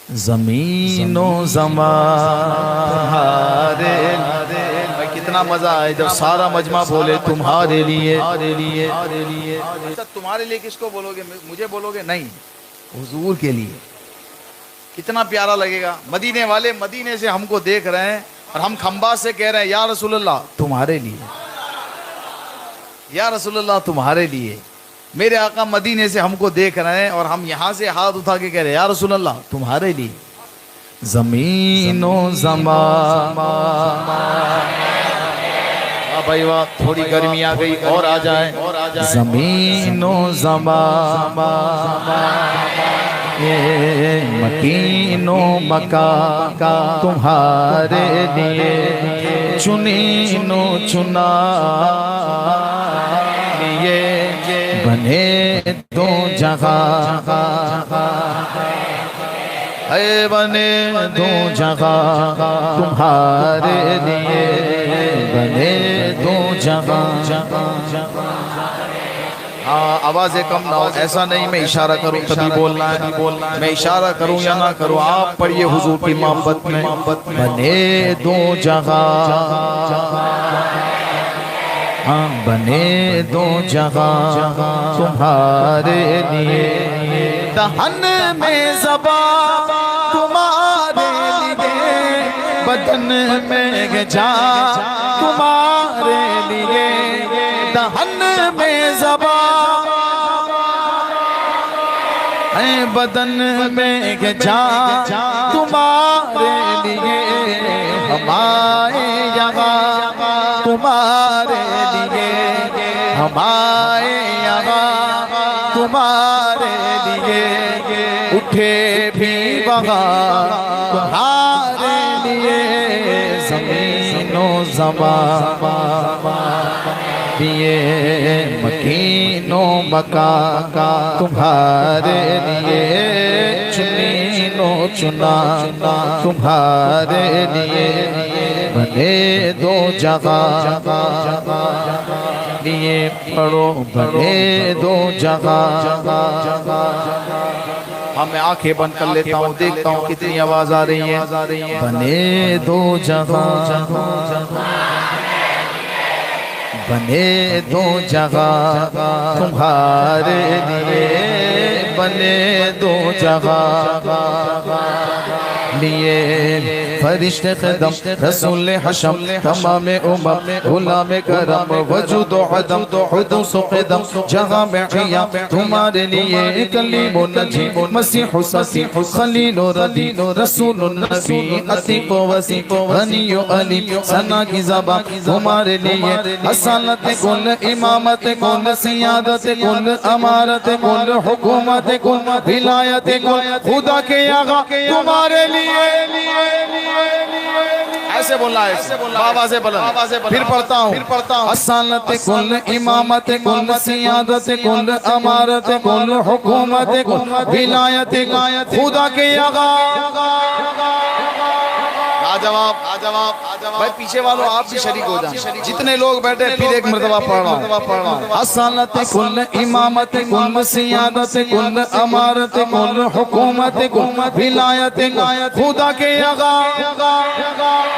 ज़मीनो ज़मान तुम्हारे। भाई कितना मजा आए जब सारा मजमा बोले तुम्हारे लिए। अच्छा तुम्हारे लिए किसको बोलोगे? मुझे बोलोगे? नहीं, हुजूर के लिए। कितना प्यारा लगेगा। मदीने वाले मदीने से हमको देख रहे हैं और हम खंबा से कह रहे हैं या रसूलुल्लाह तुम्हारे लिए, या रसूलुल्लाह तुम्हारे लिए। मेरे आका मदीने से हमको देख रहे हैं और हम यहाँ से हाथ उठा के कह रहे हैं या रसूलुल्लाह तुम्हारे लिए। ज़मीनो ज़मान। भाई वाह, थोड़ी गर्मी आ गई और आ जाए। ज़मीनो ज़मान ये मकीनो मका तुम्हारे लिए। चुनीनो चुना लिए बने दो जगह, है बने दो जगह तुम्हारे लिए। बने दो जगह। हाँ, आवाज़ें कम ना हो। ऐसा नहीं मैं इशारा करूँ तभी बोलना है। मैं इशारा करूँ या ना करूँ, आप पढ़िए हुजूर की मोहब्बत में। बने दो जगह, हाँ बने दो जगह तुम्हारे लिए। दहन में ज़बा तुम्हारे लिए, बदन में जा तुम्हारे लिए। दहन में ज़बा बदन में जा तुम्हारे लिए। हमारे यहाँ तुम्हारे लिए, हमारे यहाँ तुम्हारे लिए। उठे भी वहाँ तुम्हारे लिए। ज़मीनो ज़मान दिए मकीनो मका तुम्हारे लिए। चुनीनो चुना तुम्हारे लिए। बने दो जगह लिए पढ़ो। बने दो जगह। हाँ मैं आंखें बंद कर लेता हूँ, देखता हूँ कितनी आवाज आ रही है। बने दो जगह, बने दो जगह तुम्हारे लिए। बने दो जगह लिए। फरिश्ते क़दम रसूल हशम तमाम उम्म गुलाम करम वजूद अदम हुदूस क़दम जहाँ में हिया तुम्हारे लिए। कलीम नजी मसीह ससी खलील रदी रसूल नबी अतीक वसी गनी अली सना की ज़बान तुम्हारे लिए। असलत कुल इमामत कुल सियादत कुल अमारत कुल हुकूमत कुल विलायत कुल खुदा के आगा तुम्हारे लिए। ऐसे बोलना है, आवाज़ें बुलंद। फिर पढ़ता हूँ। असलत कुल इमामत कुल सियादत कुल अमारत कुल हुकूमत कुल विलायत खुदा के आगा। जवाब भाई पीछे वालों आप भी शरीक हो जाए। जितने लोग बैठे फिर एक मर्तबा पढ़ रहा हूँ। असलत कुल इमामत कुल सियादत कुल अमारत कुल हुकूमत कुल विलायत खुदा के आगा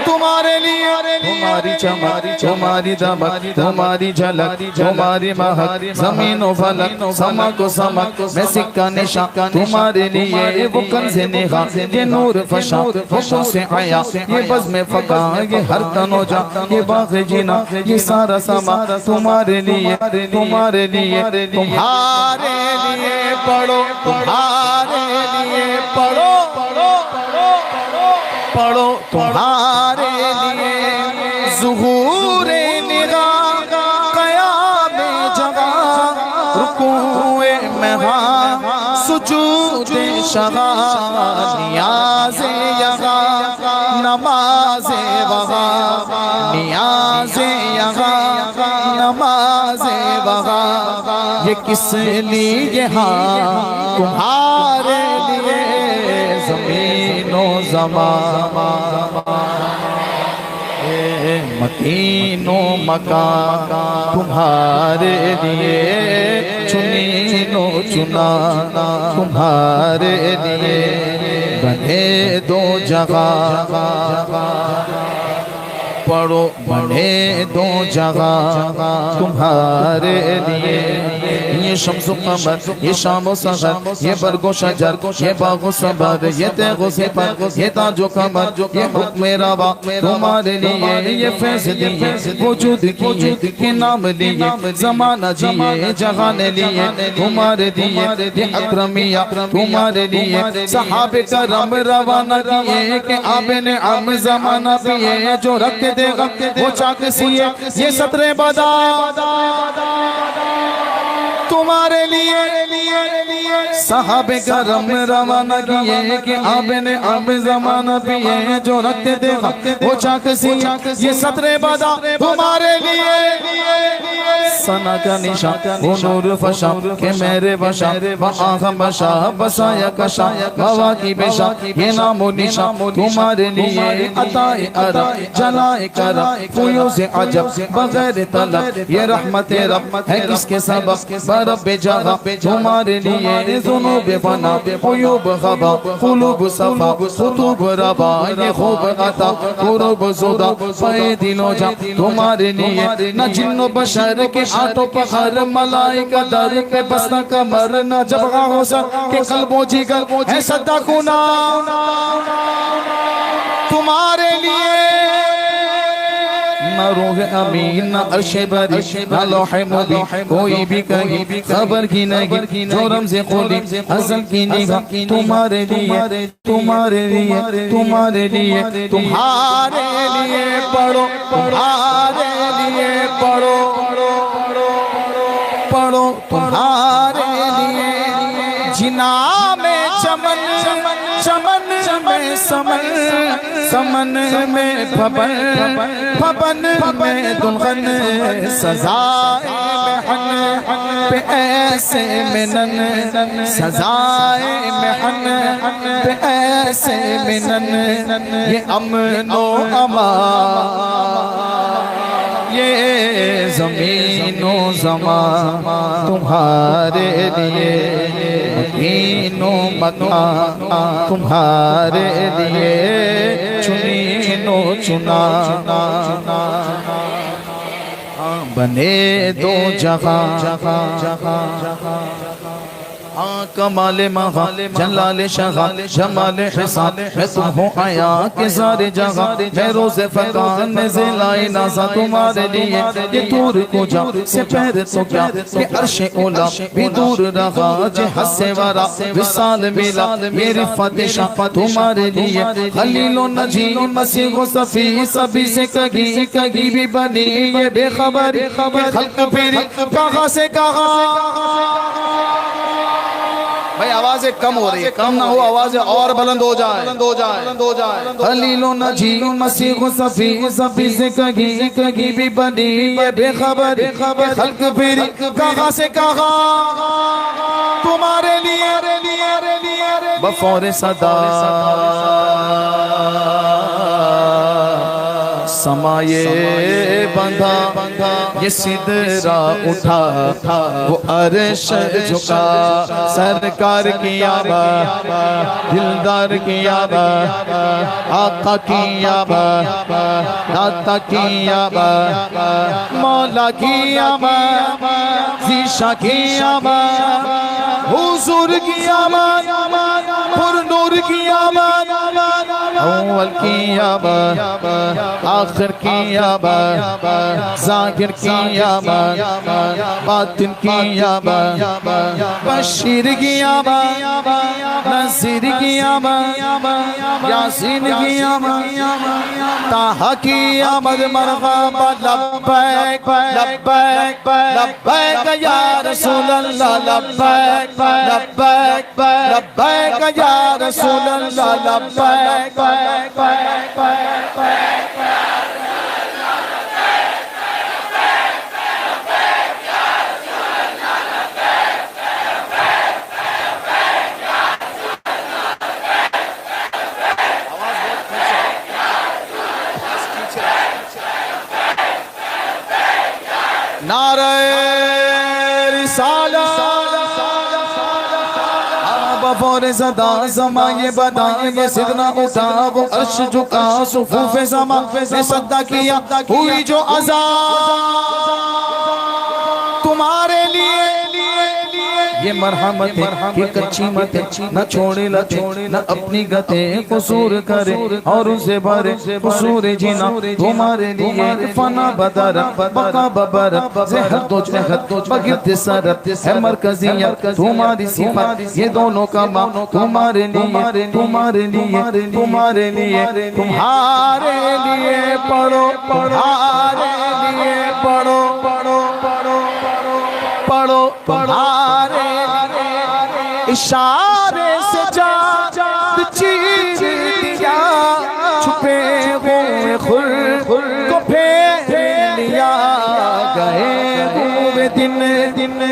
तुम्हारे लिए। तुम्हारी चमक तुम्हारी दमक तुम्हारी झलक तुम्हारी महक ज़मीन फलक समक समक में सिक्का निशा तुम्हारे लिए। वो कंज़े नेहा ये नूर फशा हुस्न से आया ये बज़्म में फका ये हर तनोजा ये बाग़ जीना ये सारा समा तुम्हारे लिए। तुम्हारे लिए तुम्हारे लिए पढ़ो। तुम्हारे लिए पढ़ो पढ़ो तुम्हारे लिए। ज़ुहूरे निगाह क़याम जगह रुकूए महवा सुजूदे शगा नियाज़े यहाँ नमाज़े वहाँ नियाज़े यहाँ नमाज़े वहाँ। ये किस लिए हाँ तुम्हारे लिए। ज़मीनो ज़मान मकीनो मका तुम्हारे लिए। चुनीनो चुना तुम्हारे लिए। बने दो जगह, पढ़ो बने दो जगह तुम्हारे लिए। ये शम्सु कमर, ये शामो सहर, ये बरगो शजर, ये बागो सबर, ये तेगो सिपर, ये ताजो कमर, ये हुक्म रवा तुम्हारे लिए। ये फैज़ दिए वजूद किए, ये नाम लिए ज़माना जिए, जहाने लिए तुम्हारे दिए। ये अकरमिया तुम्हारे लिए, सहाबे करम रवाना किए कि आबे ने अम ज़माना पिए। जो रखते देगा वो चाक सिए, ये सतरे बदा तुम्हारे लिए। साहबे करम रवाना किए कि आबे ने अब जमाना पिए। जो रखते देगा वो चाक सिए, ये सतरे बदा तुम्हारे लिए। सना का निशा वो नूर फशा के मेरे बशा, आखम बशा बसाया कशा, हवा की बेशा ये नामो निशा तुम्हारे लिए। अताए अरा जलाए करा फुयूज़ अजब बगैर तलब, ये रहमत रब है किसके सबब बरब जगह तुम्हारे लिए। जुनूब बना हुयूब खबा कुलूब सफा खुतूब रबा, ये खूब अता कुरूब जुदा पे दिलो जा तुम्हारे लिए। न जिन्नो बशर के आटो पखर, मलाइका दर पे बसना कमर, न जबगा हो सर के कल्बो जिगर है सदा खुना तुम्हारे लिए। न रूह अमीन न अर्शे बरी न लौहे मुबीन, कोई भी कहीं खबर की नहीं। जो रमज़े खुली अज़ल की निगाह तुम्हारे लिए, तुम्हारे लिए, तुम्हारे लिए, तुम्हारे लिए पढ़ो, तुम्हारे लिए पढ़ो, पढ़ो तुम्हारे लिए। जिना में चमन, चमन में समन, समन में फबन, फबन में दुल्हन, सजाए मेहन पे ऐसे मिलन, सजाए मेहन पे ऐसे मिलन। ये अमनो अमा ये ज़मीनो ज़मा तुम्हारे लिए, मकीनो मका तुम्हारे लिए, चुनीनो चुना बने दो जगह। कमाले महा जलाले शगा जमाले हिसान, मैं तुम हो आया के सारे जगह। मैं रोज़े फ़कान में ज़िलाए नाज़ा तुम्हारे लिए। ये दूर को जा से पैर तो क्या कि अर्शे ओला भी दूर रहा, जे हस्से वारा विसाल मिला मेरी फतेशा तुम्हारे लिए। खलीलो नजी मसीह सफ़ी सभी से कगी कगी भी बनी, ये बेखबर खल्क फिरी कहाँ से कहाँ। भाई आवाज़ें कम हो रही है, कम ना हो आवाज़ें और बुलंद हो जाए, बुलंद हो जाए। खलीलो नजी मसीह सफ़ी सफ़ी से कगी कगी भी बनी, ये बेखबर खल्क फिरी कहाँ से कहाँ तुम्हारे लिए। बफौरे सदा समाये बंधा, ये सिदरा उठा वो अर्श झुका। सरकार की आबा दिलदार की आबा, आका की आबा दाता की आबा, मौला की आबा ज़ीशा की आबा, हुजूर की आबा पुरनूर की आबा, अव्वल की आबा आखिर की आबा, ज़ाहिर की आबा बातिन की आबा, बशीर की आबा नज़ीर की आबा, यासीन की आबा, ताहा की आमद मरहबा। लब्बैक लब्बैक लब्बैक या रसूल अल्लाह, लब्बैक लब्बैक लब्बैक या रसूल अल्लाह, लब्बैक। नारे रिसाला बफौर सदा समा ये बदा ये सिदना उठा वो अर्श झुका सुफूफे समा ने सद्दा किया हुई जो अज़ा तुम्हारे लिए ये मरहमत है कच्ची मत न छोड़े लते न अपनी गते कसूर करे और उसे भरे कसूर जीना तुम्हारे लिए फना बदर बका बबर ज़हर तो जहत बगित सरत है मरकज़ियत तुम्हारी सिफत ये दोनों का मां तुम्हारे लिए तुम्हारे लिए तुम्हारे लिए तुम्हारे लिए पढ़ो तुम्हारे लिए पढ़ो पढ़ो पढ़ो पढ़ो तुम्हारे इशारे से चांद चीर दिया छुपे हुए खुद को फेर लिया गए हुए दिन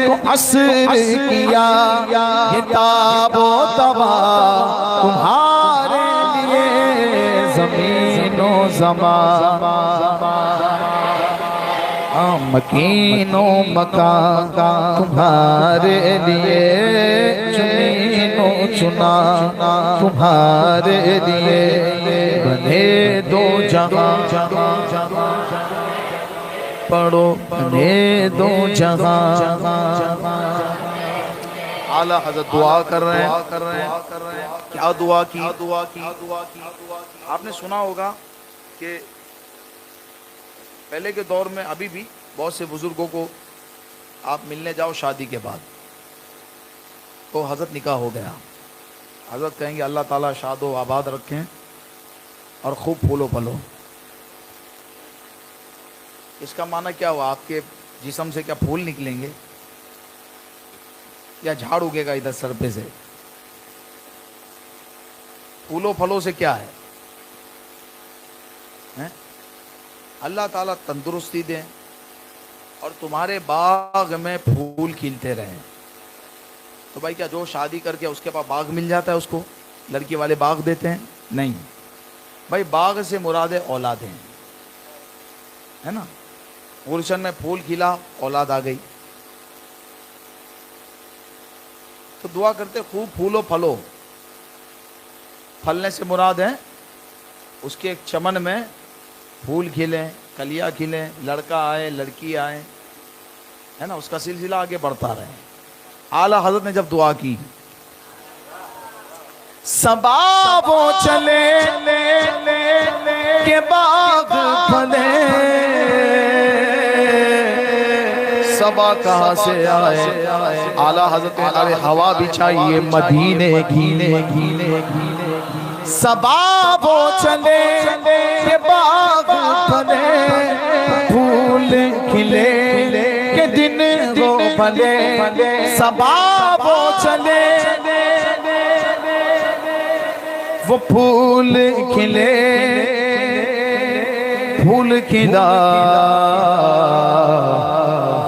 को असर किया ये ताबो तबा तुम्हारे लिए ज़मीनो ज़मा मकीनो मकान तुम्हारे लिए चुनीनो चुना तुम्हारे लिए बने दो जहां पढ़ो बने दो जहां। आला हज़रत दुआ कर रहे हैं क्या दुआ की आपने सुना होगा कि पहले के दौर में अभी भी बहुत से बुजुर्गों को आप मिलने जाओ शादी के बाद तो हज़रत निकाह हो गया, हज़रत कहेंगे अल्लाह ताला शादो आबाद रखें और खूब फूलो फलो। इसका माना क्या हुआ? आपके जिस्म से क्या फूल निकलेंगे या झाड़ उगेगा इधर सर पे से? फूलो फलो से क्या है? अल्लाह ताला तंदुरुस्ती दें और तुम्हारे बाग में फूल खिलते रहें। तो भाई क्या जो शादी करके उसके पास बाग मिल जाता है उसको लड़की वाले बाग देते हैं? नहीं भाई, बाग से मुरादे औलादें है ना। गुलशन में फूल खिला, औलाद आ गई। तो दुआ करते खूब फूलो फलो। फलने से मुराद है उसके एक चमन में फूल खिले, कलियां खिले, लड़का आए लड़की आए, है ना, उसका सिलसिला आगे बढ़ता रहे। आला हजरत ने जब दुआ की, सबा वो चले के बाग फले, सबा कहाँ से आए? आला हजरत ने अरे हवा बिछाइए मदीने की। सबा वो चले के बाग फले, फूल खिले के दिन वो भले। सबा वो चले वो फूल खिले, फूल खिला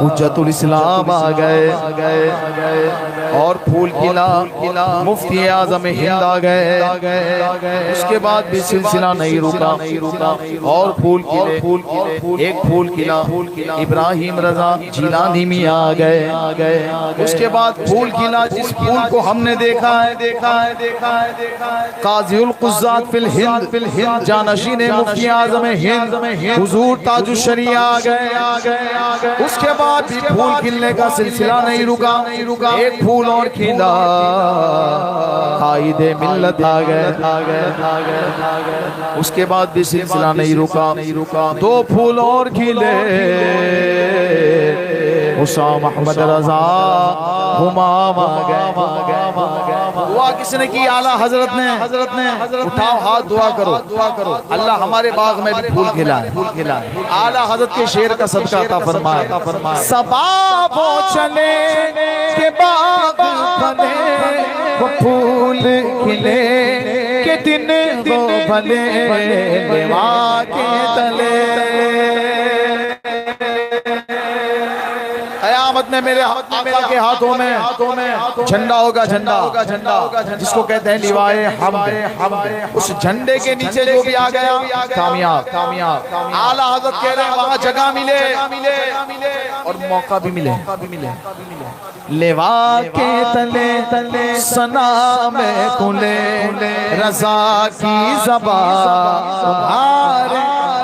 हुज्जतुल इस्लाम आ गए और फूल खिला मुफ्ती आज़म हिंद आ गए। उसके बाद भी सिलसिला नहीं रुका और फूल खिले। एक फूल खिला इब्राहिम रजा जिलानी मियां आ गए। उसके बाद फूल खिला जिस फूल को हमने देखा है काज़िउल कुज़्ज़ात फिल हिंद जानशीन मुफ्ती आज़म हिंद हुजूर ताजुश शरिया आ गए। उसके बाद भी फूल खिलने का सिलसिला नहीं रुका। एक फूल और खिला, कायदे मिल्लत आ गए। उसके बाद भी सिलसिला नहीं रुका। दो फूल और खिले, हुसैन अहमद रजा हुमाम आ गए। दुआ किसने की? आला हजरत ने। उठाओ हाथ, दुआ करो अल्लाह हमारे बाग में भी फूल खिलाए। आला हजरत के शेर का सदका अता फरमाए। सबा वो चले के बाग फले, वो फूल खिले के दिन वो भले, लेवा के तले। क़यामत में मेरे आका के हाथों में झंडा होगा, जिसको कहते हैं लिवाए हमद। उस झंडे के नीचे जो भी आ गया कामयाब। आला हज़रत कह रहे हैं वहां जगह मिले और मौका भी मिले। लेवा के तले तले सना में खुले रजा की ज़बान तुम्हारे।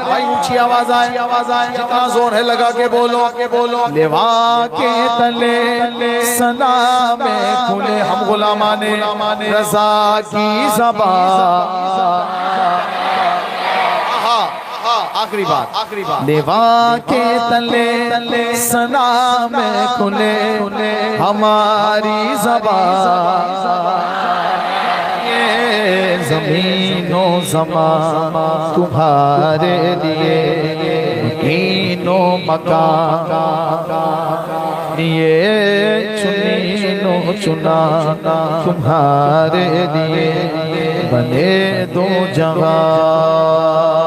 भाई ऊंची आवाज आए जितना जोर है लगा के बोलो लेवा के तले सना में खुले हम गुलामाने रजा की ज़बान। आखिरी बात लेवा के तले सना में खुले हमारी ज़बान। ये ज़मीनो ज़मान तुम्हारे लिए मीनो मकान ये चुनीनो चुना तुम्हारे लिए बने दो जहां।